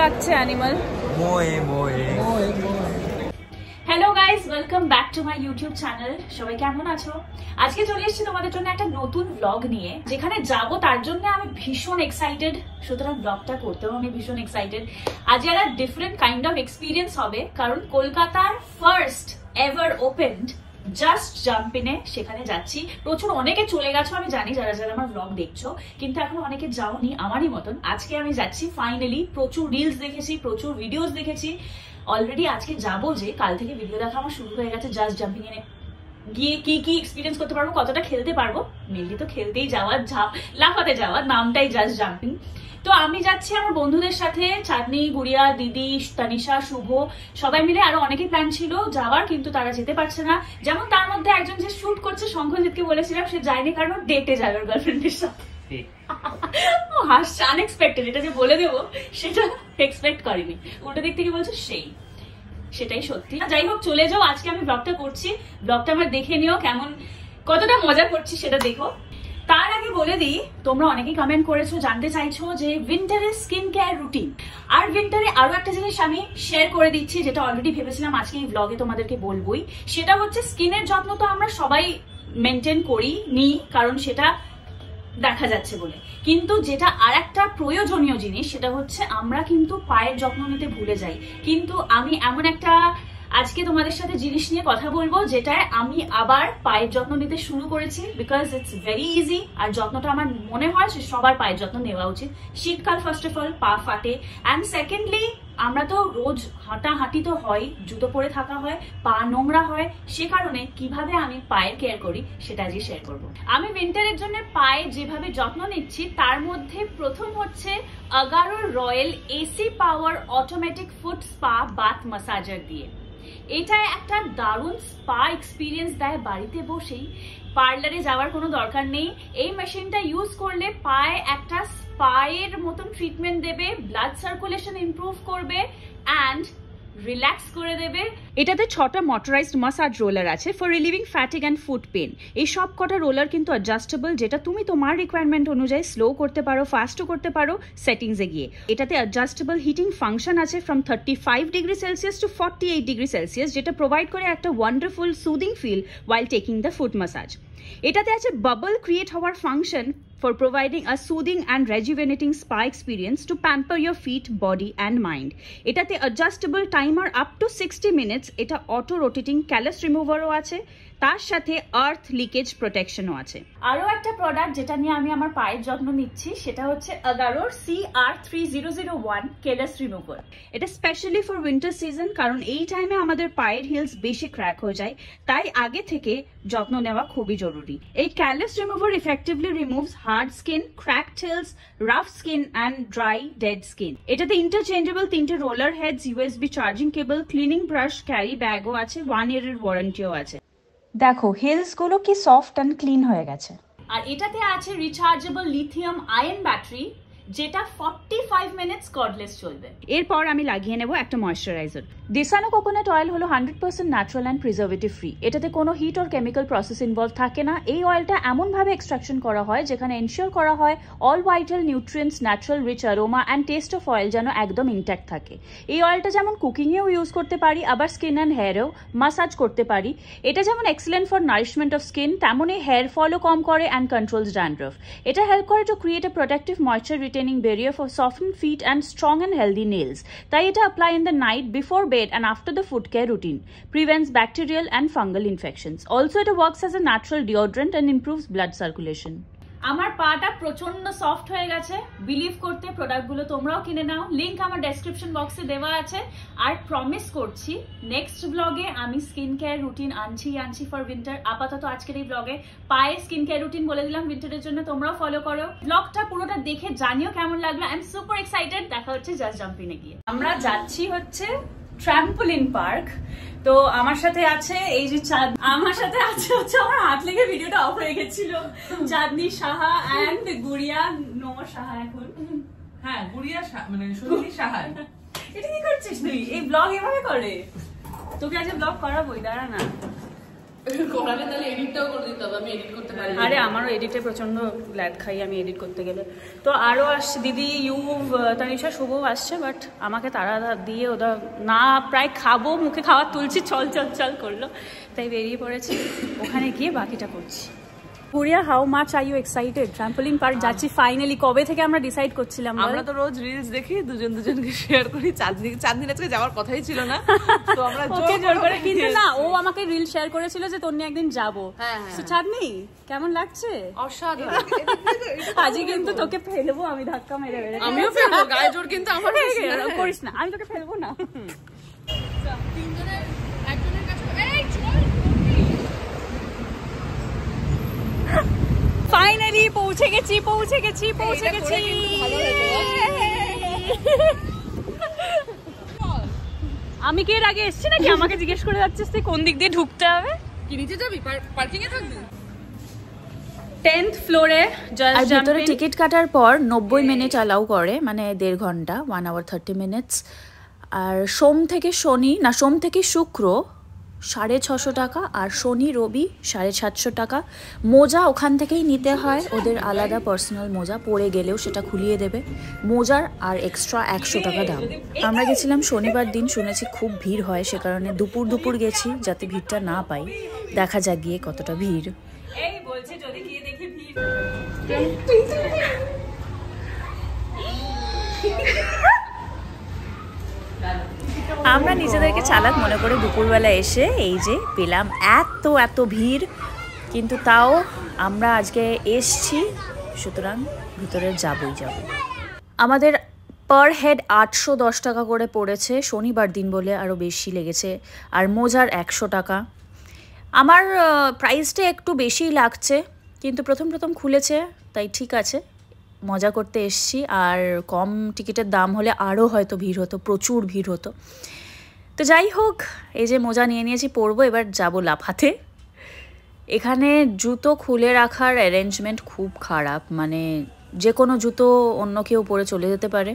লাগছে অ্যানিমাল? মোয়ে মোয়ে। Hello guys, welcome back to my YouTube channel. সবাই কেমন আছো? আজকে চলে এসেছি তোমাদের জন্য একটা নতুন ব্লগ নিয়ে, যেখানে যাব তার জন্য আমি ভীষণ এক্সাইটেড। সুতরাং ব্লগটা করতেও আমি ভীষণ এক্সাইটেড। আজ একটা ডিফারেন্ট কাইন্ড অফ এক্সপিরিয়েন্স হবে, কারণ কলকাতার ফার্স্ট এভার ওপেনড জাস্ট জাম্পিনে সেখানে যাচ্ছি। প্রচুর অনেকে চলে গেছো আমি জানি, যারা যারা আমার ব্লগ দেখছো, কিন্তু এখন অনেকে যাওনি আমারই মতন। আজকে আমি যাচ্ছি ফাইনালি। প্রচুর রিলস দেখেছি, প্রচুর ভিডিওস দেখেছি অলরেডি। আজকে যাবো, যে কাল থেকে ভিডিও দেখা আমার শুরু হয়ে গেছে। জাস্ট জাম্পিং এ গিয়ে কি কি এক্সপিরিয়েন্স করতে পারবো, কতটা খেলতে পারবো, মেনলি তো খেলতেই যাওয়া, লাফাতে যাওয়া, নামটাই জাস্ট জাম্পিং। তো আমি যাচ্ছি আমার বন্ধুদের সাথে, চাঁদনি, গুড়িয়া, দিদি, তানিশা, শুভ, সবাই মিলে। আরো অনেকেই প্ল্যান ছিল যাওয়ার, কিন্তু তারা যেতে পারছে না। যেমন তার মধ্যে একজন যে শুট করছে, শঙ্খজিৎকে বলেছিলাম, সে যায়নি কারণ ডেটে যাবে ওর গার্লফ্রেন্ডের সাথে। হাসছে, আনএক্সপেক্টেড। এটা যে বলে দেবো সেটা এক্সপেক্ট করিনি। উল্টো দিক থেকে বলছে সেটাই সত্যি। যাই হোক, চলে যাও। আজকে আমি ব্লগটা করছি, ব্লগটা আমার দেখে নিও, কেমন কতটা মজা করছি সেটা দেখো। তার আগে বলে দিই, তোমরা অনেকেই কমেন্ট করেছো, জানতে চাইছো যে উইন্টারের স্কিন কেয়ার রুটিন। আর উইন্টারে আরো একটা জিনিস আমি শেয়ার করে দিচ্ছি, যেটা অলরেডি ভেবেছিলাম আজকে এই ব্লগে তোমাদেরকে বলবোই। সেটা হচ্ছে স্কিনের যত্ন তো আমরা সবাই মেনটেন করি নি, কারণ সেটা দেখা যাচ্ছে বলে, কিন্তু যেটা আর একটা প্রয়োজনীয় জিনিস, সেটা হচ্ছে আমরা কিন্তু পায়ের যত্ন নিতে ভুলে যাই। কিন্তু আমি এমন একটা আজকে তোমাদের সাথে জিনিস নিয়ে কথা বলবো, যেটায় আমি আবার পায়ের যত্ন নিতে শুরু করেছি, বিকজ ইটস ভেরি ইজি। আর যত্নটা আমার মনে হয় সবার পায়ের যত্ন নেওয়া উচিত। শীতকাল ফার্স্ট অফ অল পা ফাটে, অ্যান্ড সেকেন্ডলি আমরা তো রোজ হাঁটাহাঁটি তো হয়, জুতো পরে থাকা হয়, পা নোংরা হয়। সে কারণে কিভাবে আমি পায়ের কেয়ার করি সেটা আজকে শেয়ার করবো। আমি উইন্টারের জন্য পায়ে যেভাবে যত্ন নিচ্ছি, তার মধ্যে প্রথম হচ্ছে আগারোর royal AC power automatic foot spa bath massager দিয়ে। এটা একটা দারুণ স্পা এক্সপিরিয়েন্স দেয় বাড়িতে বসেই, পার্লারে যাওয়ার কোনো দরকার নেই। এই মেশিনটা ইউজ করলে পায়ে একটা স্পায়ের মতন ট্রিটমেন্ট দেবে, ব্লাড সার্কুলেশন ইমপ্রুভ করবে অ্যান্ড রিল্যাক্স করে দেবে। এটাতে 6টা মোটরাইজড মাসাজ রোলার আছে for relieving fatigue and foot pain. এই সব কটা রোলার কিন্তু অ্যাডজাস্টেবল, যেটা তুমি তোমার রিকোয়ারমেন্ট অনুযায়ী স্লো করতে পারো, ফাস্টও করতে পারো সেটিংসে গিয়ে। এটাতে অ্যাডজাস্টেবল হিটিং ফাংশন আছে from 35 degree Celsius to 48 degree Celsius, যেটা প্রোভাইড করে একটা wonderful soothing feel while taking the foot massage. এটাতে আছে বাবল ক্রিয়েট হওয়ার function for providing a soothing and rejuvenating spa experience to pamper your feet, body and mind. এটাতে adjustable timer up to 60 minutes, এটা auto rotating callus remover ও আছে, তার সাথে আর্থ leakage প্রোটেকশনও আছে। আরো একটা প্রোডাক্ট যেটা নিয়ে আমি আমার পায়ের যত্ন নিচ্ছি, সেটা হচ্ছে আগারোর CR3001 কেলাস রিমুভার। এটা স্পেশালি ফর উইন্টার সিজন, কারণ এই টাইমে আমাদের পায়ের হিলস বেশি ক্র্যাক হয়ে যায়, তাই আগে থেকে যত্ন নেওয়া খুবই জরুরি। এই callus remover effectively removes hard skin, cracked heels, rough skin and dry dead skin. এটাতে ইন্টারচেঞ্জেবল 3টে roller heads, USB charging cable, cleaning brush, carry ব্যাগও আছে, 1 ইয়ারের ওয়ারেন্টিও আছে। দেখো হিলস গুলো কি সফট অ্যান্ড ক্লিন হয়ে গেছে। আর এটাতে আছে রিচার্জেবল লিথিয়াম আয়ন ব্যাটারি, যেটা 45 মিনিটস কর্ডলেস চলবে। এরপর আমি লাগিয়ে নেব একটা ময়েশ্চারাইজার। দেসানো কোকোনাট অয়েল হলো 100% ন্যাচারাল অ্যান্ড প্রিজার্ভেটিভ ফ্রি। এটাতে কোনো heat or chemical process involve থাকে না। এই অয়েলটা এমনভাবে এক্সট্রাকশন করা হয় যেখানে এনশিওর করা হয় all vital nutrients, natural rich aroma and taste of oil যেন একদম ইনট্যাক্ট থাকে। এই অয়েলটা যেমন কুকিংয়েও ইউজ করতে পারি, আবার স্কিন অ্যান্ড হেয়ারেও মাসাজ করতে পারি। এটা যেমন excellent for nourishment of skin, তেমনই হেয়ার ফলও কম করে অ্যান্ড কন্ট্রোলস ড্যান্ড্রফ। এটা হেল্প করে to create a protective moisture retaining barrier for softened feet and strong and healthy nails. তাই এটা apply in the night, before bed and after the foot care routine. Prevents bacterial and fungal infections. Also it works as a natural deodorant and improves blood circulation. আমার পাটা প্রচন্ড soft হয়ে গেছে, believe করতে প্রোডাক্টগুলো তোমরাও কিনে নাও। লিংক আমার ডেসক্রিপশন বক্সে দেওয়া আছে। আর প্রমিস করছি নেক্সট ব্লগে আমি স্কিন কেয়ার রুটিন আনছি ফর উইন্টার। আপাতত আজকের এই ব্লগে পায়ে স্কিন কেয়ার রুটিন বলে দিলাম উইন্টারের জন্য, তোমরাও ফলো করো। ব্লগটা পুরোটা দেখে জানিও কেমন লাগলো। I am super excited. দেখা হচ্ছে জাস্ট জাম্পিনে গিয়ে। আমরা যাচ্ছি হচ্ছে ট্রাম্পোলিন পার্ক। তো আমার সাথে আছে এই যে আমার সাথে আছে হচ্ছে, আমার হাত লেগে ভিডিওটা অফ হয়ে গেছিল, চাঁদনি সাহা এন্ড গুড়িয়া নোমর সাহা। এখন হ্যাঁ গুড়িয়া মানে সুনীতি সাহা। এটা কি করছিস তুই? এই ব্লগ এভাবে করে? তোকে আজ ব্লগ করাবোই, দাঁড়া না। কোরালে তাহলে এডিটটাও করে দিতে হবে, আমি এডিট করতে পারি। আরে আমারও এডিটে প্রচন্ড ল্যাদ খাই আমি এডিট করতে গেলে। তো আরও আসছে দিদি, ইউভ, তানিশা, শুভ আসছে, বাট আমাকে তারা দিয়ে ওরা না প্রায় খাবো, মুখে খাওয়ার তুলছি, চল চল চল করলো, তাই বেরিয়ে পড়েছি, ওখানে গিয়ে বাকিটা করছি। Guriya, how much are you excited? Trampoline park যাচ্ছি ফাইনালি। কবে থেকে আমরা ডিসাইড করছিলাম? আমরা তো রোজ রিলস দেখি, দুজনকে শেয়ার করি। 4 দিন আজকে যাওয়ার কথাই ছিল না, তো আমরা জোর করে। কিন্তু না, ও আমাকে রিল শেয়ার করেছিল যে তোর নিয়ে একদিন যাবো। চাঁদনি কেমন লাগছে? অসাধারণ। আজকে কিন্তু তোকে ফেলবো আমি, ধাক্কা মেরে মেরে। আমিও ফেলবো, গায়ে জোর কিন্তু আমার করিস না, আমি তোকে ফেলবো না। ফাইনালি পৌঁছে গেছি। আমি কি এর আগে এসেছি নাকি? আমাকে জিজ্ঞেস করে যাচ্ছিস তুই কোন দিক দিয়ে ঢুকতে হবে? কি নিচে যাবি? পার্কিং এ থাকবি? 10th ফ্লোরে। আর ভিতরে টিকিট কাটার পর 90 মিনিট অ্যালাউ করে, মানে 1.5 ঘন্টা, 1 hour 30 minutes। আর সোম থেকে শুক্র 650 টাকা, আর শনি রবি 750 টাকা। মোজা ওখান থেকেই নিতে হয়, ওদের আলাদা পার্সোনাল মোজা, পরে গেলেও সেটা খুলিয়ে দেবে। মোজার আর এক্সট্রা 100 টাকা দাম। আমরা গেছিলাম শনিবার দিন, শুনেছি খুব ভিড় হয়, সে কারণে দুপুর গেছি যাতে ভিড়টা না পাই। দেখা যাক গিয়ে কতটা ভিড়। এই বলছে যদি গিয়ে দেখি ভিড়। আমরা নিজেদেরকে চালাক মনে করে দুপুরবেলা এসে এই যে পেলাম এত ভিড়, কিন্তু তাও আমরা আজকে এসছি, সুতরাং ভিতরে যাবই। আমাদের পার হেড 810 টাকা করে পড়েছে, শনিবার দিন বলে আরও বেশি লেগেছে। আর মোজার 100 টাকা। আমার প্রাইসটা একটু বেশি লাগছে, কিন্তু প্রথম খুলেছে তাই ঠিক আছে, মজা করতে এসছি। আর কম টিকিটের দাম হলে আরও হয়তো ভিড় হতো, প্রচুর ভিড় হতো। তো যাই হোক, এই যে মোজা নিয়ে নিয়েছি, পরবো, এবার যাবো লাফাতে। এখানে জুতো খুলে রাখার অ্যারেঞ্জমেন্ট খুব খারাপ, মানে যে কোনো জুতো অন্য কেউ পরে চলে যেতে পারে।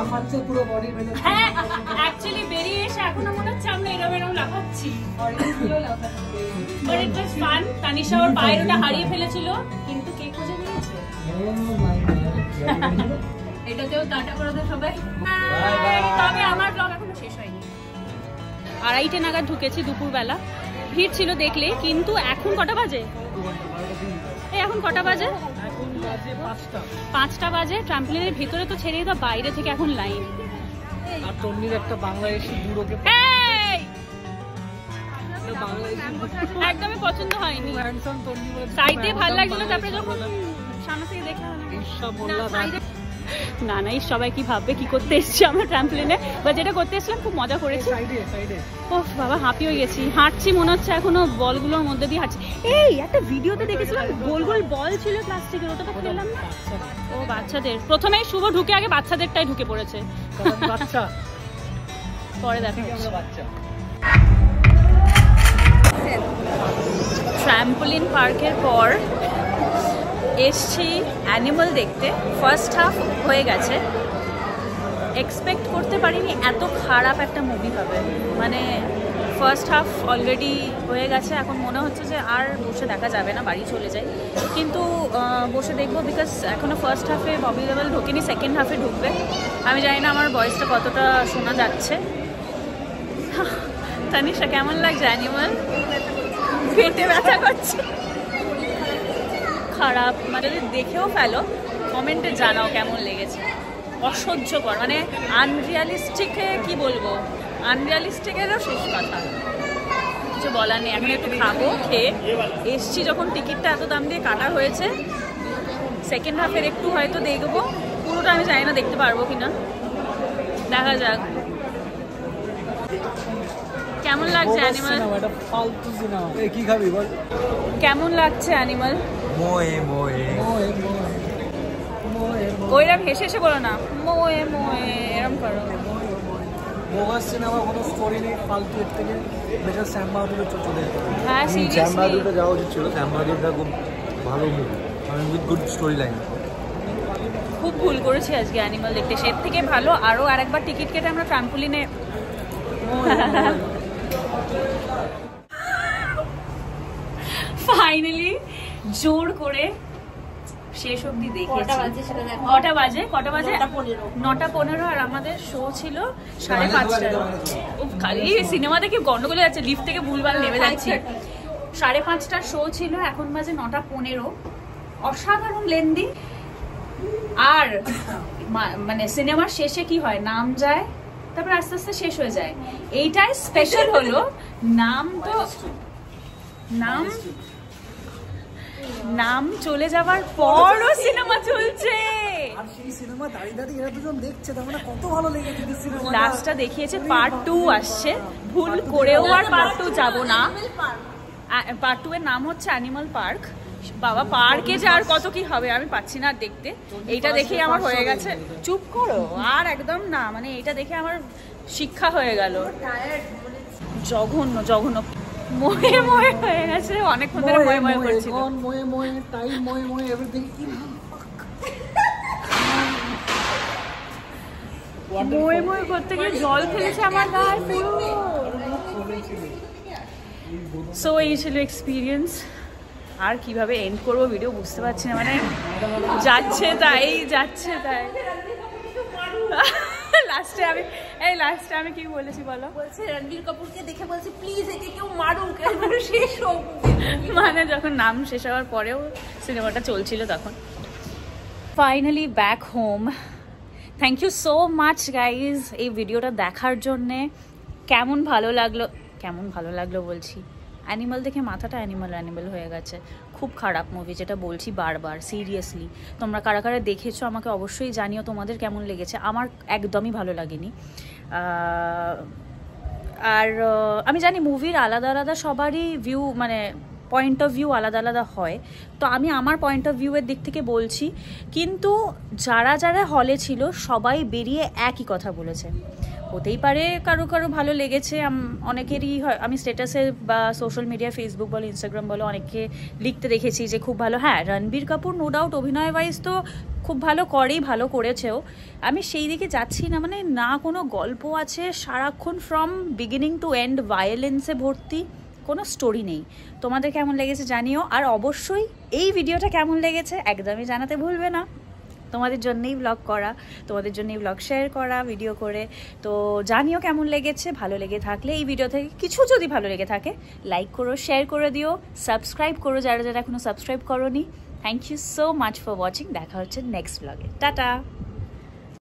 লাফাচ্ছে পুরো বডি ভেতর। হ্যাঁ অ্যাকচুয়ালি বেরিয়ে এসে এখনো মনে হচ্ছে আমরা এরকম লাফাচ্ছি। But it was fun. Tanisha ওর পায়ের ওটা হারিয়ে ফেলেছিল কিন্তু কে খুঁজে নিয়েছে। এটাতেও টাটা করে দাও সবাই। তবে আমার ব্লগ এখনো শেষ হয়নি। 2:30 নাগাদ ঢুকেছি দুপুরবেলা, ভিড় ছিল দেখলে, কিন্তু এখন কটা বাজে? এই এখন কটা বাজে? 5টা বাজে। ট্রাম্পলিনের ভেতরে তো ছেড়েই দাও, বাইরে থেকে এখন লাইন। আর তন্নির একটা বাংলাদেশি বুড়োকে একদমই পছন্দ হয়নি। সাইডে ভালো লাগছিল, তারপরে যখন সামনে থেকে দেখে না না এই সবাই কি ভাববে কি করতে এসেছি আমরা ট্রাম্পলিনে, বা যেটা করতে এসেছিলাম খুব মজা করেছি। ও বাবা হাঁপিয়ে গেছি, হাঁটছি মনে হচ্ছে এখনো বলগুলোর মধ্যে দিয়ে হাঁটছি। এই একটা ভিডিওতে দেখেছিলাম গোল গোল বল ছিল প্লাস্টিকের, ওটা তো খেললাম না। ও বাচ্চাদের, প্রথমেই শুভ ঢুকে আগে বাচ্চাদেরটাই ঢুকে পড়েছে। বাচ্চা পরে দেখা বাচ্চা। ট্র্যাম্পোলিন পার্কের পর এসছি অ্যানিমাল দেখতে। ফার্স্ট হাফ হয়ে গেছে, এক্সপেক্ট করতে পারিনি এত খারাপ একটা মুভি হবে। মানে ফার্স্ট হাফ অলরেডি হয়ে গেছে, এখন মনে হচ্ছে যে আর বসে দেখা যাবে না, বাড়ি চলে যাই। কিন্তু বসে দেখবো, বিকজ এখনও ফার্স্ট হাফে ববি দেওয়াল ঢোকেনি, সেকেন্ড হাফে ঢুকবে। আমি জানি না আমার ভয়েসটা কতটা শোনা যাচ্ছে। তানিশা কেমন লাগছে অ্যানিমাল? পেটে ব্যথা করছে, খারাপ। মানে দেখেও ফেলো, কমেন্টে জানাও কেমন লেগেছে। অসহ্যকর, মানে আনরিয়ালিস্টিকে কি বলবো, আনরিয়ালিস্টিকেরও শেষ কথা, কিছু বলার নেই। এখন একটু খাবো, খেয়ে এসছি যখন, টিকিটটা এত দাম দিয়ে কাটা হয়েছে। সেকেন্ড হাফের একটু হয়তো দেখবো, পুরোটা আমি জানি না দেখতে পারবো কিনা, দেখা যাক। কেমন লাগছে অ্যানিমাল? কি খাবি বল? কেমন লাগছে অ্যানিমাল? মোয়ে মোয়ে ওইরকম হেসে হেসে বলো না, মোয়ে মোয়ে এরকম করো। মোগাস সিনেমা কোনো স্টোরি নেই, ফালতু এর থেকে বেটার স্যাম বাহাদুরের চলে যেতে হবে। হ্যাঁ স্যাম সিরিয়াসলি বাহাদুরটা যাওয়া উচিত ছিল। স্যাম বাহাদুরটা খুব ভালো মুভি, মানে উইথ গুড স্টোরি লাইন। খুব ভুল করেছি আজকে অ্যানিমাল দেখতে, সে থেকে ভালো আরও আরেকবার টিকিট কেটে আমরা ট্রাম্পোলিনে। ফাইনালি জোর করে শেষ অবধি দেখেছি। কটা বাজে? 9:15। আর আমাদের শো ছিল 5:30। খালি সিনেমা দেখে গন্ডগোলে যাচ্ছে, লিফট থেকে ভুলভাল নেমে যাচ্ছি। 5:30টার শো ছিল, এখন বাজে 9:15। অসাধারণ লেন্দি। আর মানে সিনেমার শেষে কি হয়, নাম যায়, তারপর আস্তে আস্তে শেষ হয়ে যায়। এইটাই স্পেশাল হলো, নাম চলে যাওয়ার পরও সিনেমা চলছে। আর সেই সিনেমা দাঁড়িয়ে দাঁড়িয়ে এরা দুজন দেখছে, তার মানে কত ভালো লেগেছে সিনেমা। লাস্টটা দেখিয়েছে, পার্ট 2 আসছে, ভুল করেও আর পার্ট 2 যাব না। পার্ট 2 এর নাম হচ্ছে অ্যানিমাল পার্ক। বাবা পার্কে যে আর কত কি হবে আমি পাচ্ছি না দেখতে। এইটা দেখেই আমার হয়ে গেছে, চুপ করো আর একদম না, মানে এইটা দেখে আমার শিক্ষা হয়ে গেল। জঘন্য জঘন্য, ময়ে ময়ে হয়ে গেছে, অনেকক্ষণ ধরে ময়ে ময়ে করছিল। ময়ে ময়ে টাইম ময়ে ময়ে এভরিথিং। ময়ে ময়ে করতে গিয়ে জল ফেলেছে আমার গায়ে পুরো। সো এই ছিল এক্সপিরিয়েন্স। আর কিভাবে এন্ড করবো ভিডিও বুঝতে পারছি না, মানে যাচ্ছে তাই। লাস্টে আমি কি বলেছি বলো? বলছে রণবীর কাপুরকে দেখে বলছে প্লিজ একে কেউ মারুক, শেষ হোক। মানে যখন নাম শেষ হওয়ার পরেও সিনেমাটা চলছিল তখন। Finally back home. Thank you so much guys এই ভিডিওটা দেখার জন্যে। কেমন ভালো লাগলো বলছি, অ্যানিমাল দেখে মাথাটা অ্যানিমাল হয়ে গেছে। খুব খারাপ মুভি, যেটা বলছি বারবার, সিরিয়াসলি। তোমরা কারা কারা দেখেছো আমাকে অবশ্যই জানিও তোমাদের কেমন লেগেছে। আমার একদমই ভালো লাগেনি। আর আমি জানি মুভির আলাদা আলাদা সবারই ভিউ, মানে পয়েন্ট অফ ভিউ আলাদা আলাদা হয়, তো আমি আমার পয়েন্ট অফ ভিউয়ের দিক থেকে বলছি। কিন্তু যারা যারা হলে ছিল সবাই বেরিয়ে একই কথা বলেছে, হতেই পারে কারো কারো ভালো লেগেছে, অনেকেরই আমি স্ট্যাটাসে বা সোশ্যাল মিডিয়া ফেসবুক বলো ইনস্টাগ্রাম বলো অনেককে লিখতে দেখেছি যে খুব ভালো। হ্যাঁ, রণবীর কাপুর নো ডাউট অভিনয় ওয়াইজ তো খুব ভালো করেই, ভালো করেছেও। আমি সেই দিকে যাচ্ছি না, মানে না কোনো গল্প আছে, সারাক্ষণ ফ্রম বিগিনিং টু এন্ড ভায়োলেন্সে ভর্তি, কোনো স্টোরি নেই। তোমাদের কেমন লেগেছে জানিও, আর অবশ্যই এই ভিডিওটা কেমন লেগেছে একদমই জানাতে ভুলবে না। তোমাদের জন্যই ব্লগ করা, তোমাদের জন্যই ব্লগ শেয়ার করা ভিডিও করে। তো জানিও কেমন লেগেছে। ভালো লেগে থাকলে এই ভিডিও থেকে কিছু যদি ভালো লেগে থাকে লাইক করো, শেয়ার করে দিও, সাবস্ক্রাইব করো যারা যারা এখনো সাবস্ক্রাইব করোনি। Thank you so much for watching. দেখা হচ্ছে নেক্সট ব্লগে। টাটা।